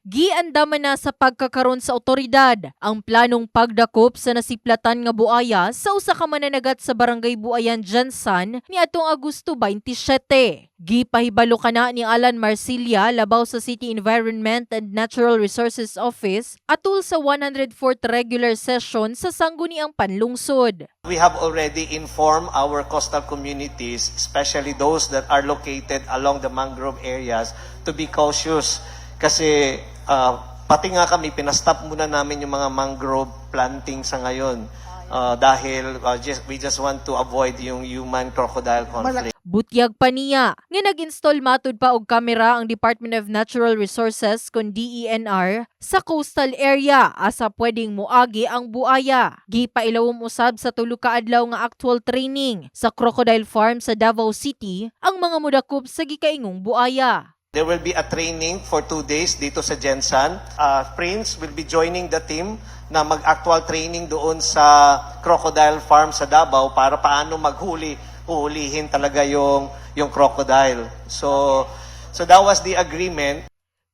Giandaman na sa pagkakaron sa otoridad ang planong pagdakop sa nasiplatan nga buaya sa usa ka mananagat sa barangay Buayan, Jansan niadtong Agosto 27. Gipahibalo kana ni Alan Marcilia labaw sa City Environment and Natural Resources Office atol sa 104th regular session sa sangguniang panlungsod. We have already informed our coastal communities, especially those that are located along the mangrove areas, to be cautious. Kasi pati nga kami, pinastop muna namin yung mga mangrove planting sa ngayon dahil we just want to avoid yung human-crocodile conflict. Butyag pa niya nga nag-install matud pa og kamera ang Department of Natural Resources kon DENR sa coastal area asa pwedeng moagi ang buaya. Gipailawom usab sa tulo ka adlaw nga actual training sa crocodile farm sa Davao City ang mga mudakop sa gikaingong buaya. There will be a training for 2 days dito sa Jensan. Prince will be joining the team na mag-actual training doon sa crocodile farm sa Davao para paano huhulihin talaga yung crocodile. So that was the agreement.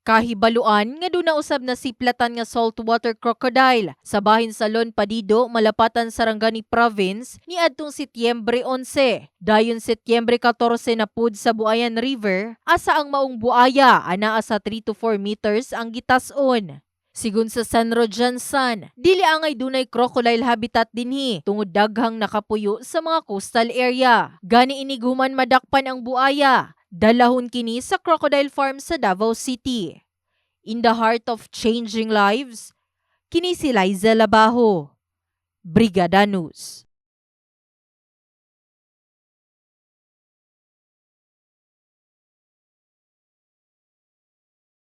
Kahibaluan nga doon na usab na siplatan nga saltwater crocodile sa bahin sa Lon Padido, Malapatan, Sarangani Province ni adtong Setyembre 11. Dayon Setyembre 14 na pud sa Buayan River asa ang maong buaya anaa sa 3 to 4 meters ang gitas-on. Sigun sa Sanro Jansan, dili angay dunay crocodile habitat dinhi tungod daghang nakapuyo sa mga coastal area. Gani inig human madakpan ang buaya, dalahon kini sa crocodile farm sa Davao City. In the heart of changing lives, kini si Liza Labajo, Brigada News.